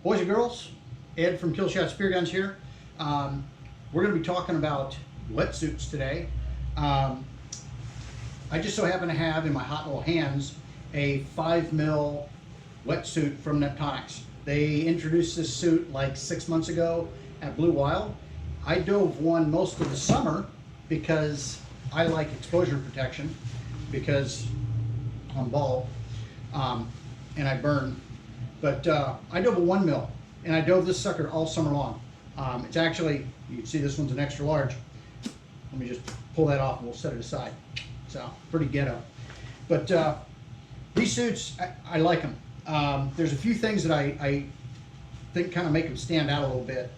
Boys and girls, Ed from Killshot Spearguns here. We're going to be talking about wetsuits today. I just so happen to have in my hot little hands a 5mm wetsuit from Neptonics. They introduced this suit like 6 months ago at Blue Wild. I dove one most of the summer because I like exposure protection because I'm bald and I burn. But I dove a 1mm, and I dove this sucker all summer long. It's actually, you can see this one's an extra large. Let me just pull that off and we'll set it aside. So, pretty ghetto. But these suits, I like them. There's a few things that I think kind of make them stand out a little bit.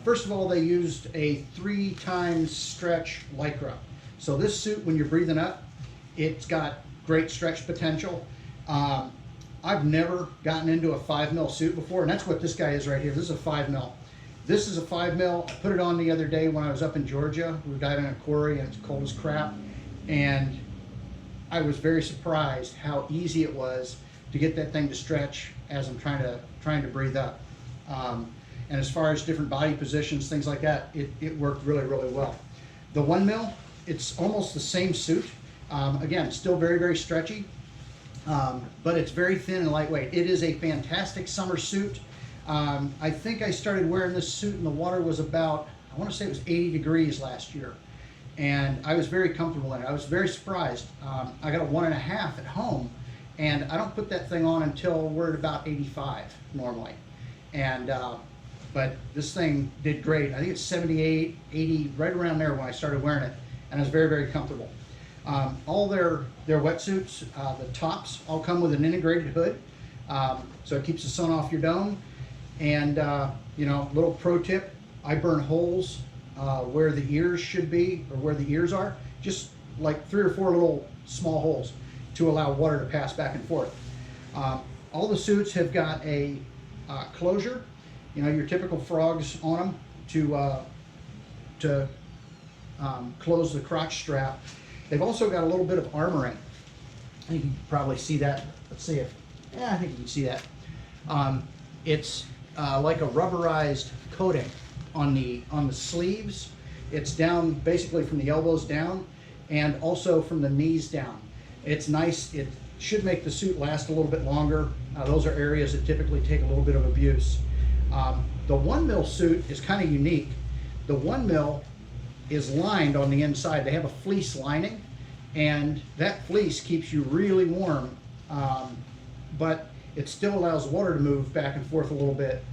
First of all, they used a 3x stretch Lycra. So this suit, when you're breathing up, it's got great stretch potential. I've never gotten into a 5mm suit before, and that's what this guy is right here. This is a 5mm. This is a 5mm. I put it on the other day when I was up in Georgia. We were diving in a quarry and it's cold as crap. And I was very surprised how easy it was to get that thing to stretch as I'm trying to breathe up. And as far as different body positions, things like that, it worked really, really well. The 1mm, it's almost the same suit. Again, still very, very stretchy. But it's very thin and lightweight. It is a fantastic summer suit. I think I started wearing this suit and the water was about, I want to say it was 80 degrees last year. And I was very comfortable in it. I was very surprised. I got a 1.5 at home, and I don't put that thing on until we're at about 85 normally. And but this thing did great. I think it's 78, 80, right around there when I started wearing it, and I was very, very comfortable. All their wetsuits, the tops all come with an integrated hood, so it keeps the sun off your dome. And you know, little pro tip: I burn holes where the ears should be, or where the ears are, just like 3 or 4 little small holes to allow water to pass back and forth. All the suits have got a closure, you know, your typical frogs on them to close the crotch strap. They've also got a little bit of armoring. I think you can probably see that. Let's see if, yeah, I think you can see that. It's like a rubberized coating on the sleeves. It's down basically from the elbows down, and also from the knees down. It's nice. It should make the suit last a little bit longer. Those are areas that typically take a little bit of abuse. The 1mm suit is kind of unique. The 1mm is lined on the inside. They have a fleece lining, and that fleece keeps you really warm, but it still allows water to move back and forth a little bit.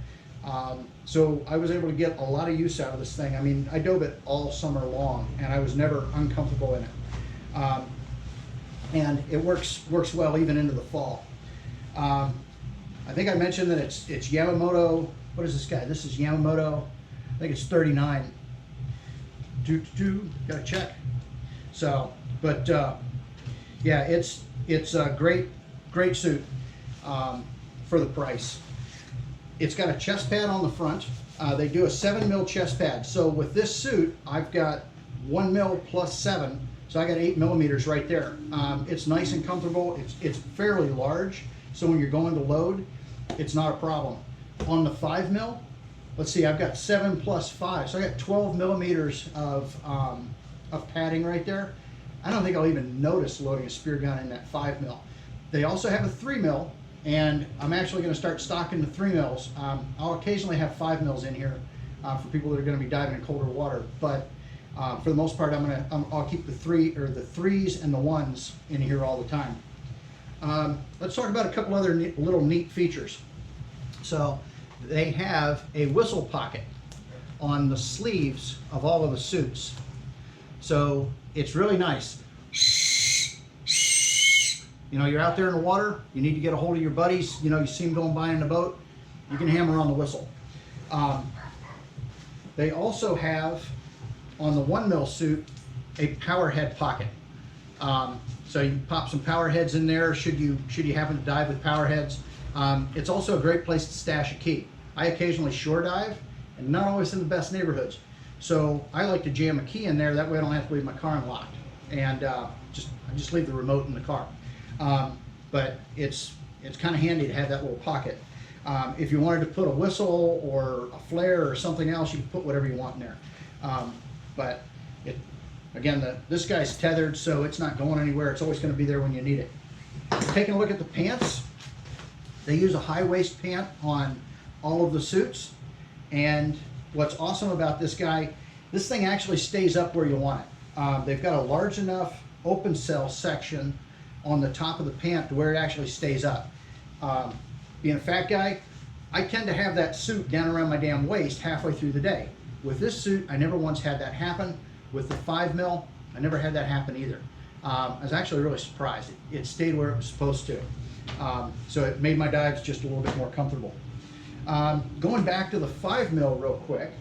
So I was able to get a lot of use out of this thing. I mean, I dove it all summer long, and I was never uncomfortable in it. And it works well even into the fall. I think I mentioned that it's Yamamoto. What is this guy? This is Yamamoto. I think it's 39. Gotta check. So, but yeah, it's a great suit for the price. It's got a chest pad on the front. They do a 7mm chest pad. So with this suit, I've got 1mm plus 7, so I got 8mm right there. It's nice and comfortable. It's fairly large, so when you're going to load, it's not a problem. On the 5mm, let's see, I've got 7 plus 5, so I got 12mm of padding right there. I don't think I'll even notice loading a spear gun in that 5mm. They also have a 3mm, and I'm actually going to start stocking the 3mm. I'll occasionally have 5mm in here for people that are going to be diving in colder water, but for the most part, I'll keep the 3s and the 1s in here all the time. Let's talk about a couple other little neat features. So they have a whistle pocket on the sleeves of all of the suits. So it's really nice. You know, you're out there in the water, you need to get a hold of your buddies, you know, you see them going by in the boat, you can hammer on the whistle. They also have, on the 1mm suit, a power head pocket. So you can pop some power heads in there should you happen to dive with power heads. It's also a great place to stash a key. I occasionally shore dive, and not always in the best neighborhoods. So I like to jam a key in there, that way I don't have to leave my car unlocked. And I just leave the remote in the car. But it's kind of handy to have that little pocket. If you wanted to put a whistle or a flare or something else, you can put whatever you want in there. But again, this guy's tethered, so it's not going anywhere. It's always going to be there when you need it. Taking a look at the pants, they use a high waist pant on all of the suits. And what's awesome about this guy, this thing actually stays up where you want it. They've got a large enough open cell section on the top of the pant to where it actually stays up. Being a fat guy, I tend to have that suit down around my damn waist halfway through the day. With this suit, I never once had that happen. With the 5 mil, I never had that happen either. I was actually really surprised. It stayed where it was supposed to. So it made my dives just a little bit more comfortable. Going back to the 5 mil real quick,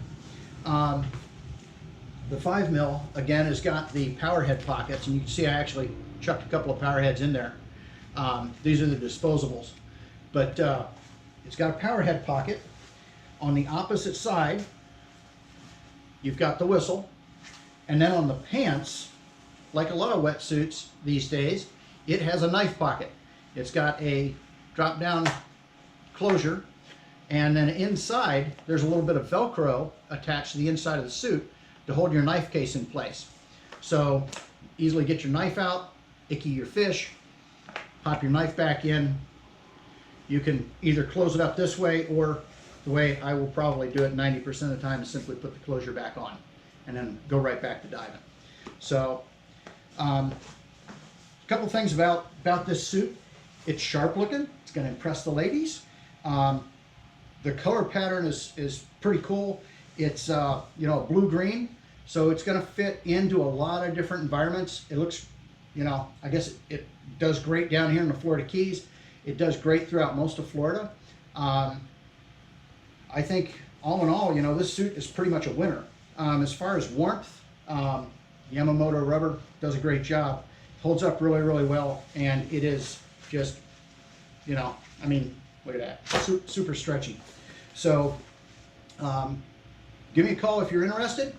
the 5 mil again has got the power head pockets, and you can see I actually chucked a couple of power heads in there. These are the disposables, but it's got a power head pocket. On the opposite side, you've got the whistle, and then on the pants, like a lot of wetsuits these days, it has a knife pocket. It's got a drop down closure, and then inside there's a little bit of Velcro attached to the inside of the suit to hold your knife case in place. So easily get your knife out, icky your fish, pop your knife back in. You can either close it up this way, or the way I will probably do it 90% of the time is simply put the closure back on and then go right back to diving. So a couple things about this suit. It's sharp looking. It's going to impress the ladies. The color pattern is pretty cool. It's you know, blue-green, so it's going to fit into a lot of different environments. It looks, you know, I guess it does great down here in the Florida Keys. It does great throughout most of Florida. I think all in all, you know, this suit is pretty much a winner. As far as warmth, Yamamoto rubber does a great job. Holds up really, really well, and it is just, you know, I mean, look at that, super stretchy. So give me a call if you're interested.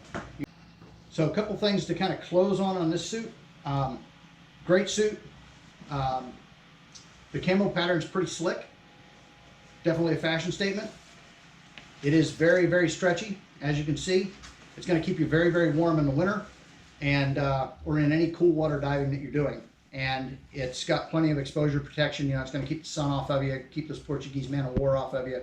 So a couple things to kind of close on this suit. Great suit. The camo pattern is pretty slick. Definitely a fashion statement. It is very, very stretchy. As you can see, it's going to keep you very, very warm in the winter, and or in any cool water diving that you're doing. And it's got plenty of exposure protection. You know, it's going to keep the sun off of you, keep those Portuguese man of war off of you.